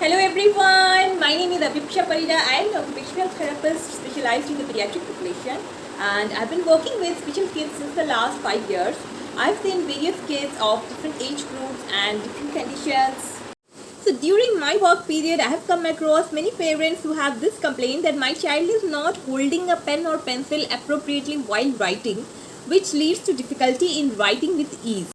Hello everyone, my name is Abhiksha Parida. I am an occupational therapist specialized in the pediatric population, and I've been working with special kids since the last 5 years. I've seen various kids of different age groups and different conditions. So during my work period, I have come across many parents who have this complaint that my child is not holding a pen or pencil appropriately while writing, which leads to difficulty in writing with ease.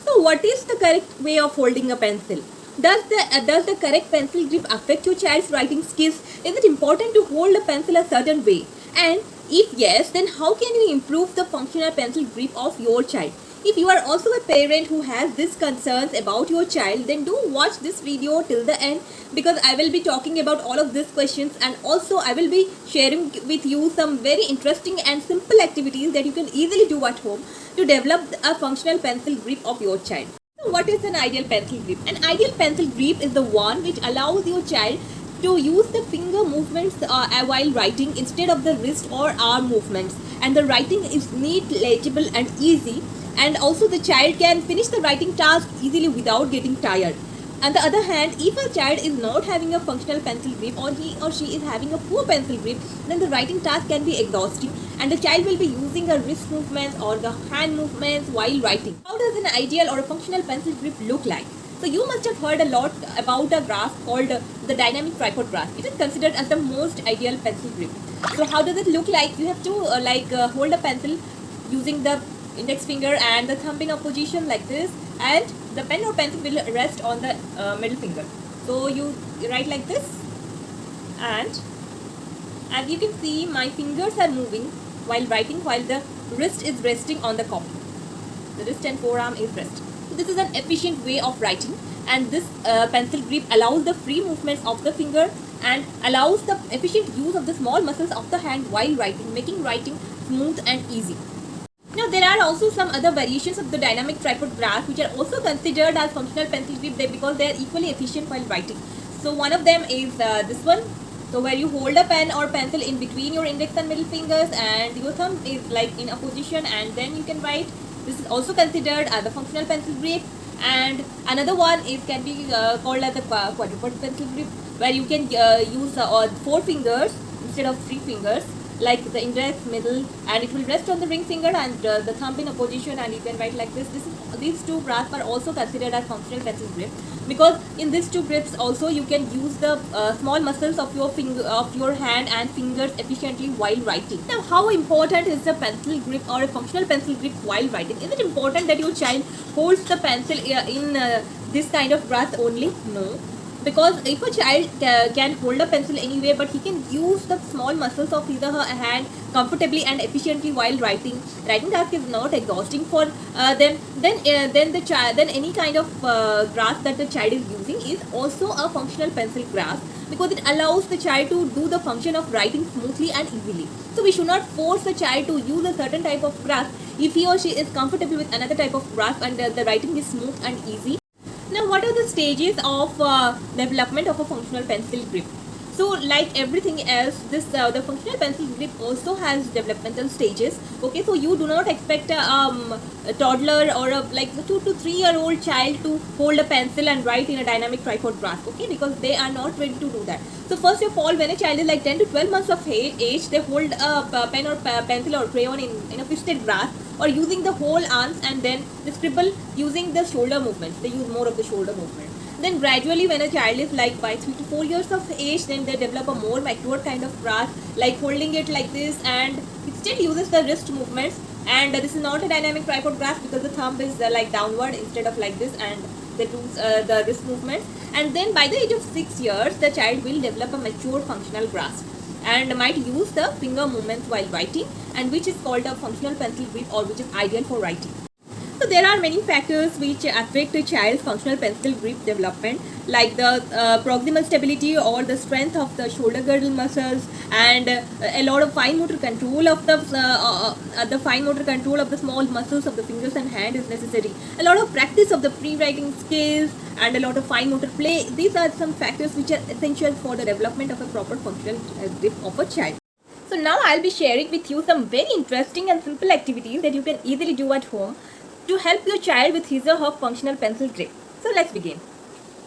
So what is the correct way of holding a pencil? Does the correct pencil grip affect your child's writing skills? Is it important to hold a pencil a certain way? And if yes, then how can you improve the functional pencil grip of your child? If you are also a parent who has these concerns about your child, then do watch this video till the end, because I will be talking about all of these questions, and also I will be sharing with you some very interesting and simple activities that you can easily do at home to develop a functional pencil grip of your child. So what is an ideal pencil grip? An ideal pencil grip is the one which allows your child to use the finger movements while writing instead of the wrist or arm movements, and the writing is neat, legible and easy, and also the child can finish the writing task easily without getting tired. On the other hand, if a child is not having a functional pencil grip, or he or she is having a poor pencil grip, then the writing task can be exhausting and the child will be using a wrist movements or the hand movements while writing. How does an ideal or a functional pencil grip look like? So you must have heard a lot about a grasp called the dynamic tripod grasp. It is considered as the most ideal pencil grip. So how does it look like? You have to hold a pencil using the index finger and the thumb in a position like this, and the pen or pencil will rest on the middle finger. So you write like this, and as you can see, my fingers are moving while writing, while the wrist is resting on the copy. The wrist and forearm is rest. So this is an efficient way of writing, and this pencil grip allows the free movements of the finger and allows the efficient use of the small muscles of the hand while writing, making writing smooth and easy. Now there are also some other variations of the dynamic tripod grasp which are also considered as functional pencil grip because they are equally efficient while writing. So one of them is this one. So where you hold a pen or pencil in between your index and middle fingers, and your thumb is like in a position, and then you can write. This is also considered as a functional pencil grip. And another one can be called as a quadruped pencil grip, where you can use 4 fingers instead of 3 fingers, like the index, middle, and it will rest on the ring finger, and the thumb in a position, and you can write like this. These two grasps are also considered as functional pencil grip, because in these two grips also you can use the small muscles of your hand and fingers efficiently while writing. Now, how important is the pencil grip or a functional pencil grip while writing? Is it important that your child holds the pencil in this kind of grasp only? No. Because if a child can hold a pencil anyway, but he can use the small muscles of his or her hand comfortably and efficiently while writing task is not exhausting for them, then any kind of grasp that the child is using is also a functional pencil grasp, because it allows the child to do the function of writing smoothly and easily. So we should not force the child to use a certain type of grasp if he or she is comfortable with another type of grasp and the writing is smooth and easy. Now, what are the stages of development of a functional pencil grip? So, like everything else, the functional pencil grip also has developmental stages. Okay, so you do not expect a toddler or a 2 to 3 year old child to hold a pencil and write in a dynamic tripod grasp. Okay, because they are not ready to do that. So first of all, when a child is like 10 to 12 months of age, they hold a pen or pencil or crayon in a fisted grasp, or using the whole arms, and then they scribble using the shoulder movements. They use more of the shoulder movement. Then gradually, when a child is like by 3 to 4 years of age, then they develop a more matured kind of grasp, like holding it like this, and it still uses the wrist movements. And this is not a dynamic tripod grasp because the thumb is like downward instead of like this, and they use the wrist movements. And then by the age of 6 years, the child will develop a mature functional grasp and might use the finger movements while writing, and which is called a functional pencil grip, or which is ideal for writing. So there are many factors which affect a child's functional pencil grip development, like the proximal stability or the strength of the shoulder girdle muscles, and a lot of fine motor control of the small muscles of the fingers and hand is necessary. A lot of practice of the pre-writing skills and a lot of fine motor play. These are some factors which are essential for the development of a proper functional grip of a child. So now I'll be sharing with you some very interesting and simple activities that you can easily do at home to help your child with his or her functional pencil grip. So let's begin.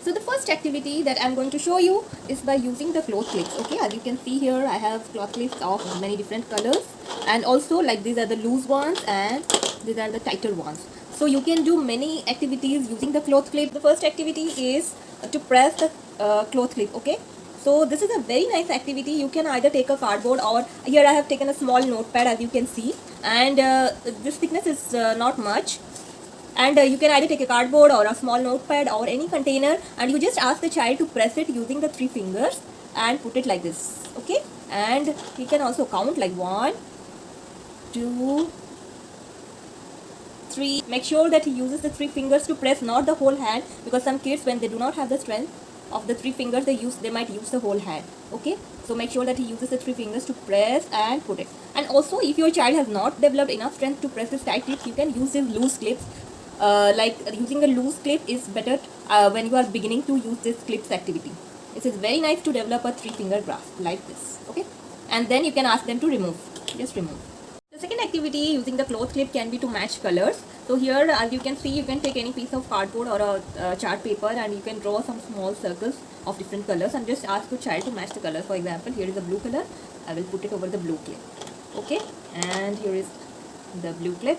So the first activity that I'm going to show you is by using the cloth clips. Okay, as you can see here, I have cloth clips of many different colors, and also like these are the loose ones and these are the tighter ones. So you can do many activities using the cloth clip. The first activity is to press the cloth clip. Okay, so this is a very nice activity. You can either take a cardboard, or here I have taken a small notepad, as you can see, and this thickness is not much. And you can either take a cardboard or a small notepad or any container, and you just ask the child to press it using the 3 fingers and put it like this. Okay, and he can also count like 1, 2, 3. Make sure that he uses the 3 fingers to press, not the whole hand, because some kids, when they do not have the strength of the 3 fingers, they might use the whole hand. Okay, so make sure that he uses the 3 fingers to press and put it. And also, if your child has not developed enough strength to press this tight clips, you can use these loose clips. Like using a loose clip is better when you are beginning to use this clips activity. It is very nice to develop a 3-finger grasp like this. Okay, and then you can ask them to remove. Just remove. The second activity using the cloth clip can be to match colors. So here, as you can see, you can take any piece of cardboard or a chart paper, and you can draw some small circles of different colors and just ask your child to match the colors. For example, here is a blue color. I will put it over the blue clip. Okay, and here is the blue clip.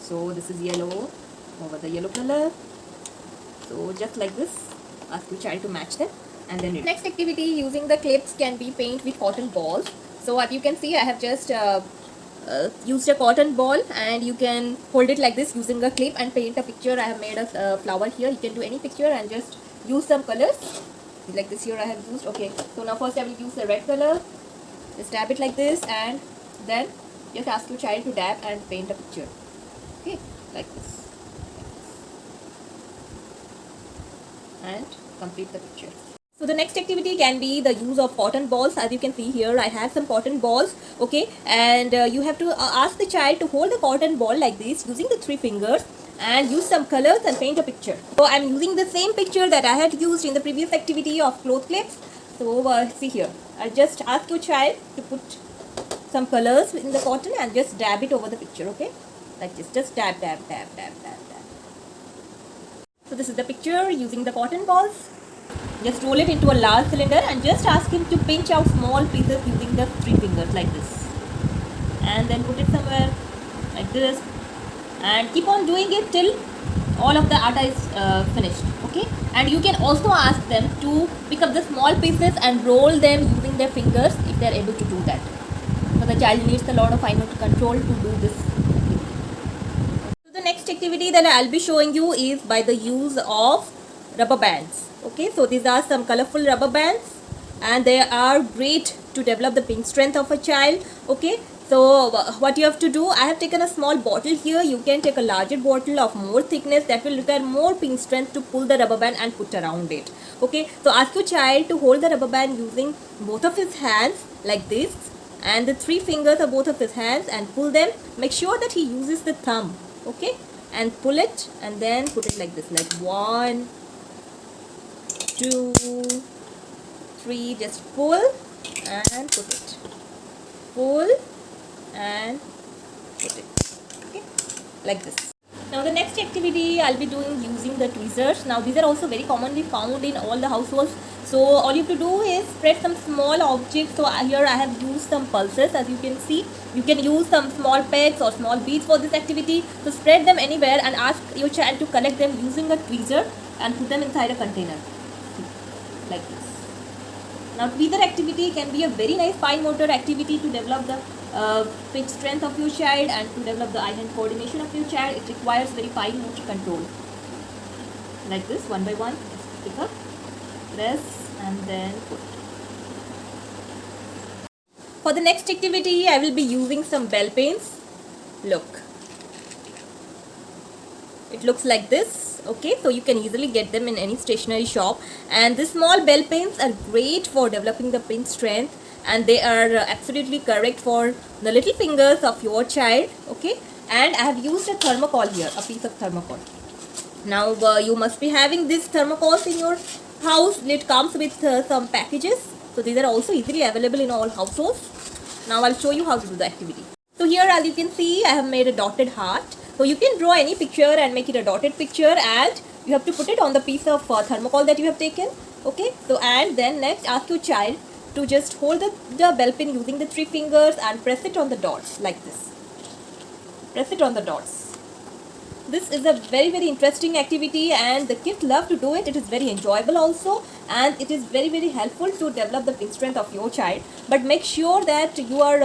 So this is yellow over the yellow color. So just like this, ask your child to match them, and then next activity using the clips can be paint with cotton balls. So as you can see, I have just used a cotton ball, and you can hold it like this using a clip and paint a picture. I have made a flower here. You can do any picture and just use some colors like this. Here I have used. Okay, so now first I will use the red color. Just dab it like this, and then just ask your child to dab and paint a picture. Okay, like this, and complete the picture. So the next activity can be the use of cotton balls. As you can see here, I have some cotton balls. Okay, and you have to ask the child to hold the cotton ball like this using the 3 fingers and use some colors and paint a picture. So I am using the same picture that I had used in the previous activity of cloth clips. So see here, I just ask your child to put some colors in the cotton and just dab it over the picture. Okay, like this, just dab, dab, dab, dab, dab, dab. So this is the picture using the cotton balls. Just roll it into a large cylinder and just ask him to pinch out small pieces using the 3 fingers like this, and then put it somewhere like this, and keep on doing it till all of the atta is finished. Okay, and you can also ask them to pick up the small pieces and roll them using their fingers if they are able to do that. So the child needs a lot of fine motor control to do this. So the next activity that I'll be showing you is by the use of rubber bands. Okay, so these are some colorful rubber bands, and they are great to develop the pinch strength of a child. Okay, so what you have to do, I have taken a small bottle here. You can take a larger bottle of more thickness that will require more pinch strength to pull the rubber band and put around it. Okay, so ask your child to hold the rubber band using both of his hands like this, and the 3 fingers of both of his hands, and pull them. Make sure that he uses the thumb. Okay, and pull it and then put it like this, like 1, 2, 3. Just pull and put it. Pull and put it. Okay, like this. Now the next activity I'll be doing using the tweezers. Now these are also very commonly found in all the households. So all you have to do is spread some small objects. So here I have used some pulses. As you can see, you can use some small pegs or small beads for this activity. So spread them anywhere and ask your child to collect them using a tweezer and put them inside a container like this. Now tweezer activity can be a very nice fine motor activity to develop the pinch strength of your child and to develop the eye-hand coordination of your child. It requires very fine motor control. Like this, one by one, just pick up, press, and then put. For the next activity, I will be using some bell pens. Look, it looks like this. Okay, so you can easily get them in any stationery shop, and these small bell pens are great for developing the pinch strength, and they are absolutely correct for the little fingers of your child. Okay, and I have used a thermocol here, a piece of thermocol. Now you must be having this thermocols in your house. It comes with some packages, so these are also easily available in all households. Now I'll show you how to do the activity. So here, as you can see, I have made a dotted heart. So you can draw any picture and make it a dotted picture, and you have to put it on the piece of thermocol that you have taken. Okay, so and then next ask your child to just hold the bell pin using the 3 fingers and press it on the dots like this. Press it on the dots. This is a very interesting activity and the kids love to do it. It is very enjoyable also, and it is very helpful to develop the finger strength of your child. But make sure that you are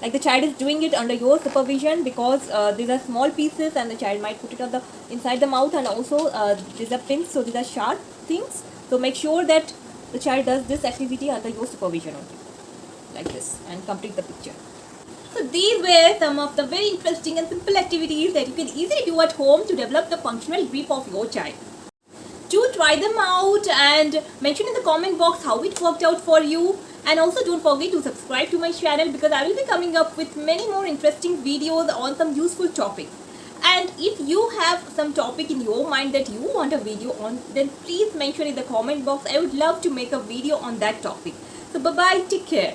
like the child is doing it under your supervision, because these are small pieces and the child might put it on the inside the mouth, and also these are pins, so these are sharp things. So make sure that the child does this activity under your supervision only, like this, and complete the picture. So these were some of the very interesting and simple activities that you can easily do at home to develop the functional grip of your child. Do try them out and mention in the comment box how it worked out for you. And also don't forget to subscribe to my channel, because I will be coming up with many more interesting videos on some useful topics. And if you have some topic in your mind that you want a video on, then please mention in the comment box. I would love to make a video on that topic. So bye bye, take care.